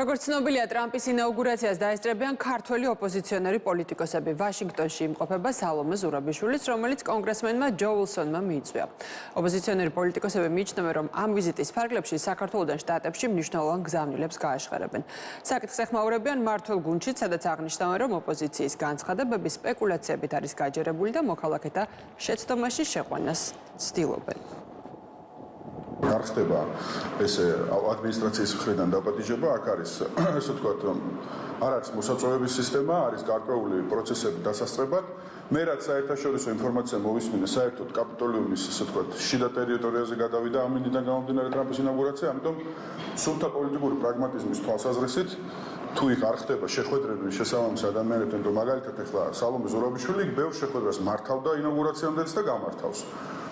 როგორც ცნობილია, ტრამპის ინაუგურაციას დაესწრებიან ქართველი ოპოზიციონერი პოლიტიკოსები. ვაშინგტონში იმყოფება სალომე ზურაბიშვილიც, რომელიც კონგრესმენმა ჯო უილსონმა მიიწვია. ოპოზიციონერი პოლიტიკოსები მიიჩნევენ, რომ ამ ვიზიტის ფარგლებში საქართველოდან შტატებში მნიშვნელოვან გზავნილებს გააშხერებენ. საკითხს ეხმაურებიან მმართველ გუნდშიც, სადაც აღნიშნავენ, რომ ოპოზიციის განცხადებები სპეკულაციებით არის გაჯერებული და მოქალაქეთა შეცდომაში შეყვანას ცდილობენ. არ ხდება ეს ადმინისტრაციის მხრიდან დაპატიჟება, აქ არის ესე ვთქვათ, რომ არ არის მოსაწვევების სისტემა, არის გარკვეული პროცესები დასასწრებად. მე რაც საერთაშორისო ინფორმაცია მოვისმინე, საერთოდ კაპიტოლიუმის ესე ვთქვათ, შიდა ტერიტორიაზე გადავიდა ამინდიდან გამომდინარე ტრამპის ინაუგურაცია, ამიტომ სულთა პოლიტიკური პრაგმატიზმის თვალსაზრისით თუ იქ არ ხდება შეხვედრები შესაბამის ადამიანებთან, რომ მაგალითად ახლა სალომე ზურაბიშვილი ბევრ შეხვედრას მართავდა ინაუგურაციამდეც და გამართავს.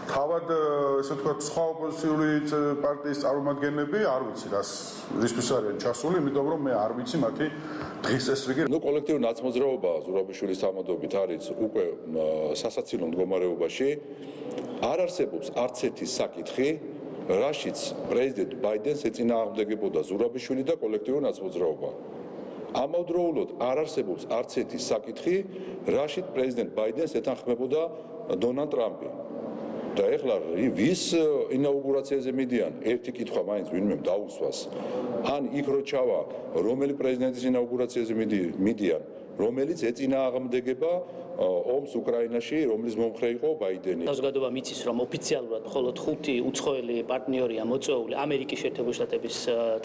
თავად ესე ვთქვათ, სხვა ოპოზიციური პარტიის წარმომადგენლები არ ვიცი რისთვის არიან ჩასული, იმიტომ რომ მე არ ვიცი მათი დღის წესრიგი. კოლექტიური ნაცმოძრაობა ზურაბიშვილის თამადობით არის უკვე სასაცილო მდგომარეობაში. არ არსებობს არც ერთი საკითხი, რაშიც პრეზიდენტ ბაიდენს ეწინააღმდეგებოდა ზურაბიშვილი და კოლექტიური ნაცმოძრაობა. ამავდროულად არ არსებობს არც ერთი საკითხი, რაშიც პრეზიდენტ ბაიდენს ეთანხმებოდა დონალდ ტრამპი. და ეხლა ვის ინაუგურაციაზე მიდიან? ერთი კითხვა მაინც ვინმე დაუსვას. ან იქ რო ჩავა, რომელი პრეზიდენტის ინაუგურაციაზე მიდიან, რომელიც ეწინააღმდეგება ომს უკრაინაში, რომლის მომხრე იყო ბაიდენი. საზოგადოება მიცის, რომ ოფიციალურად მხოლოდ 5 უცხოელი პარტნიორია მოწვეული ამერიკის შეერთებული შტატების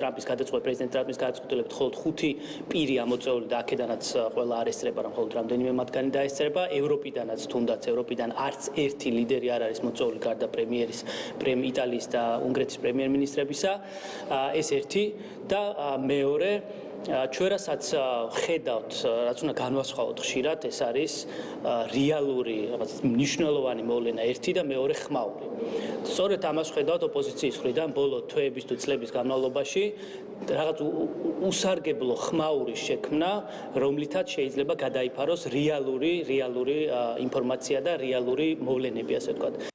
ტრამპის გადაწყვეტილებით, პრეზიდენტ ტრამპის გადაწყვეტილებით, მხოლოდ 5 პირია მოწვეული და აქედანაც ყველა არ ესწრება, რომ მხოლოდ რამდენიმე მათგანი დაესწრება. ევროპიდანაც თუნდაც ევროპიდან არც ერთი ლიდერი არ არის მოწვეული გარდა იტალიის და უნგრეთის პრემიერ-მინისტრებისა. ეს ერთი და მეორე ჩვენ რასაც ხედავთ, რაც უნდა განვასხვაოთ ხშირად, ეს არის რეალური, რაღაც მნიშვნელოვანი მოვლენა ერთი და მეორე ხმაური. სწორედ ამას ხედავთ ოპოზიციის მხრიდან ბოლო თვეების თუ წლების განმავლობაში, რაღაც უსარგებლო ხმაურის შექმნა, რომლითაც შეიძლება გადაიფაროს რეალური ინფორმაცია და რეალური მოვლენები, ასე ვთქვათ.